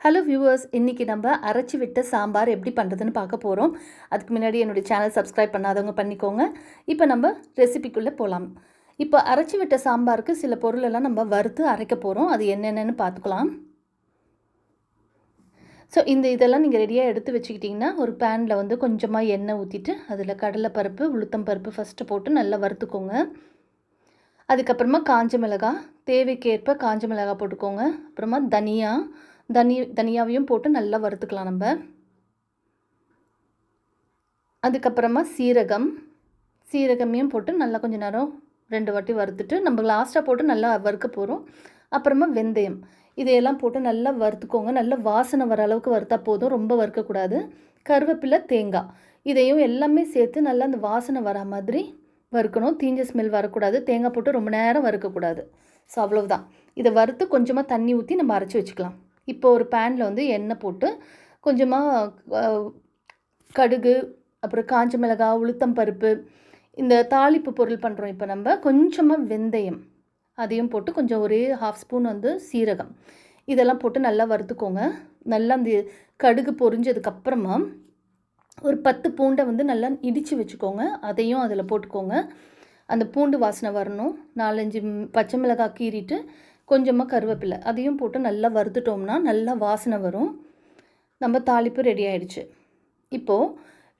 Hello viewers, இன்றைக்கி நம்ம அரைச்சி விட்ட சாம்பார் எப்படி பண்ணுறதுன்னு பார்க்க போகிறோம். அதுக்கு முன்னாடி என்னுடைய சேனல் சப்ஸ்கிரைப் பண்ணாதவங்க பண்ணிக்கோங்க. இப்போ நம்ம ரெசிபிக்குள்ளே போகலாம். இப்போ அரைச்சி விட்ட சாம்பாருக்கு சில பொருளெல்லாம் நம்ம வறுத்து அரைக்க போகிறோம். அது என்னென்னு பார்த்துக்கலாம். ஸோ இதெல்லாம் நீங்கள் ரெடியாக எடுத்து வச்சுக்கிட்டிங்கன்னா, ஒரு பேனில் வந்து கொஞ்சமாக எண்ணெய் ஊற்றிட்டு அதில் கடலைப்பருப்பு, உளுத்தம் பருப்பு ஃபஸ்ட்டு போட்டு நல்லா வறுத்துக்கோங்க. அதுக்கப்புறமா காஞ்ச மிளகாய், தேவைக்கேற்ப காஞ்ச மிளகாய் போட்டுக்கோங்க. அப்புறமா தனியாவையும் போட்டு நல்லா வறுத்துக்கலாம் நம்ம. அதுக்கப்புறமா சீரகமையும் போட்டு நல்லா கொஞ்சம் நேரம் 2 வாட்டி வறுத்துட்டு நம்ம லாஸ்ட்டாக போட்டு நல்லா வறுக்க போகிறோம். அப்புறமா வெந்தயம், இதையெல்லாம் போட்டு நல்லா வறுத்துக்கோங்க. நல்லா வாசனை வர அளவுக்கு வறுத்தா போதும், ரொம்ப வறுக்கக்கூடாது. கருவேப்பிலை, தேங்காய், இதையும் எல்லாமே சேர்த்து நல்லா அந்த வாசனை வர மாதிரி வறுக்கணும். தீஞ்ச ஸ்மெல் வரக்கூடாது. தேங்காய் போட்டு ரொம்ப நேரம் வறுக்கக்கூடாது. ஸோ அவ்வளவுதான். இதை வறுத்து கொஞ்சமாக தண்ணி ஊற்றி நம்ம அரைச்சி வச்சுக்கலாம். இப்போ ஒரு பேனில் வந்து எண்ணெய் போட்டு கொஞ்சமாக கடுகு, அப்புறம் காஞ்ச மிளகாய், உளுத்தம் பருப்பு, இந்த தாளிப்பு பொருள் பண்ணுறோம். இப்போ நம்ம கொஞ்சமாக வெந்தயம் அதையும் போட்டு கொஞ்சம் ஒரே 1/2 ஸ்பூன் வந்து சீரகம், இதெல்லாம் போட்டு நல்லா வறுத்துக்கோங்க. நல்லா அந்த கடுகு பொரிஞ்சதுக்கப்புறமா ஒரு 10 பூண்டை வந்து நல்லா இடித்து வச்சுக்கோங்க. அதையும் அதில் போட்டுக்கோங்க. அந்த பூண்டு வாசனை வரணும். 4-5 பச்சை மிளகாய் கீறிட்டு கொஞ்சமாக கருவேப்பிலை அதையும் போட்டு நல்லா வறுத்துட்டோம்னா நல்லா வாசனை வரும். நம்ம தாளிப்பு ரெடி ஆகிடுச்சு. இப்போது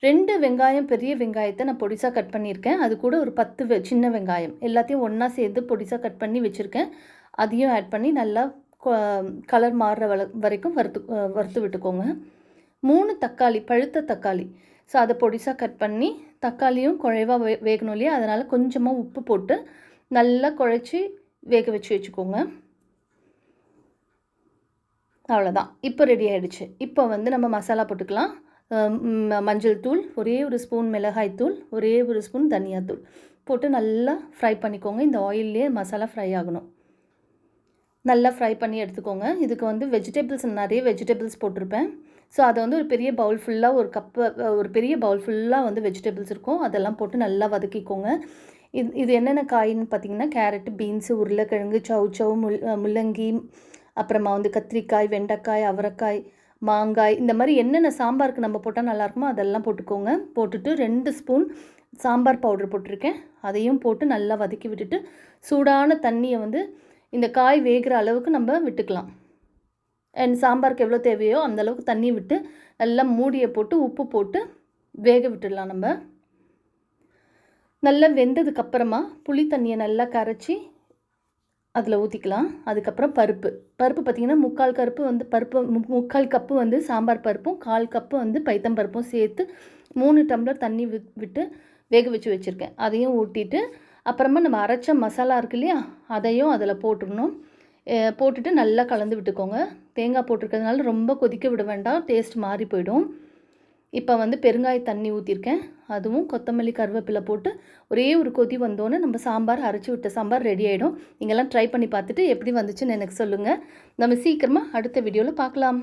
2 வெங்காயம், பெரிய வெங்காயத்தை நான் பொடிசாக கட் பண்ணியிருக்கேன். அது கூட ஒரு 10 சின்ன வெங்காயம் எல்லாத்தையும் ஒன்றா சேர்த்து பொடிசாக கட் பண்ணி வச்சுருக்கேன். அதையும் ஆட் பண்ணி நல்லா கலர் மாறுற வரைக்கும் வறுத்து விட்டுக்கோங்க. 3 தக்காளி, பழுத்த தக்காளி, ஸோ அதை பொடிசாக கட் பண்ணி, தக்காளியும் குழைவாக வேகணும் இல்லையா, அதனால் கொஞ்சமாக உப்பு போட்டு நல்லா குழைச்சி வேக வச்சு வச்சுக்கோங்க. அவ்வளோதான், இப்போ ரெடி ஆகிடுச்சு. இப்போ வந்து நம்ம மசாலா போட்டுக்கலாம். மஞ்சள் தூள், ஒரே ஒரு ஸ்பூன் மிளகாய் தூள், ஒரே ஒரு ஸ்பூன் தனியாத்தூள் போட்டு நல்லா ஃப்ரை பண்ணிக்கோங்க. இந்த ஆயில்லே மசாலா ஃப்ரை ஆகணும். நல்லா ஃப்ரை பண்ணி எடுத்துக்கோங்க. இதுக்கு வந்து நிறைய வெஜிடபிள்ஸ் போட்டிருப்பேன். ஸோ அதை வந்து ஒரு பெரிய பவுல் ஃபுல்லாக, ஒரு பெரிய பவுல் ஃபுல்லாக வந்து வெஜிடபிள்ஸ் இருக்கும். அதெல்லாம் போட்டு நல்லா வதக்கிக்கோங்க. இது என்னென்ன காயின்னு பார்த்தீங்கன்னா, கேரட்டு, பீன்ஸு, உருளைக்கிழங்கு, சௌ முள்ளங்கி, அப்புறமா வந்து கத்திரிக்காய், வெண்டைக்காய், அவரைக்காய், மாங்காய், இந்த மாதிரி என்னென்ன சாம்பாருக்கு நம்ம போட்டால் நல்லாயிருக்குமோ அதெல்லாம் போட்டுக்கோங்க. போட்டுட்டு 2 ஸ்பூன் சாம்பார் பவுடர் போட்டிருக்கேன். அதையும் போட்டு நல்லா வதக்கி விட்டுட்டு சூடான தண்ணியை வந்து இந்த காய் வேகிற அளவுக்கு நம்ம விட்டுக்கலாம். சாம்பாருக்கு எவ்வளோ தேவையோ அந்தளவுக்கு தண்ணி விட்டு நல்லா மூடியை போட்டு உப்பு போட்டு வேக விட்டுடலாம். நம்ம நல்லா வெந்ததுக்கப்புறமா புளி தண்ணியை நல்லா கரைச்சி அதில் ஊற்றிக்கலாம். அதுக்கப்புறம் பருப்பு பார்த்திங்கன்னா 3/4 கப்பு வந்து சாம்பார் பருப்பும் 1/4 கப்பு வந்து பைத்தம் பருப்பும் சேர்த்து 3 டம்ளர் தண்ணி விட்டு வேக வச்சு வச்சுருக்கேன். அதையும் ஊற்றிட்டு அப்புறமா நம்ம அரைச்ச மசாலா இருக்கு இல்லையா, அதையும் அதில் போட்டுடணும். போட்டுட்டு நல்லா கலந்து விட்டுக்கோங்க. தேங்காய் போட்டிருக்கிறதுனால ரொம்ப கொதிக்க விட வேண்டாம், டேஸ்ட் மாறி போயிடும். இப்போ வந்து பெருங்காய தண்ணி ஊற்றிருக்கேன். அதுவும் கொத்தமல்லி, கருவேப்பிலை போட்டு ஒரே ஒரு கொதி வந்தோன்னே நம்ம அரைச்சி விட்ட சாம்பார் ரெடி ஆகிடும். நீங்கள்லாம் ட்ரை பண்ணி பார்த்துட்டு எப்படி வந்துச்சுன்னு எனக்கு சொல்லுங்கள். நம்ம சீக்கிரமாக அடுத்த வீடியோவில் பார்க்கலாம்.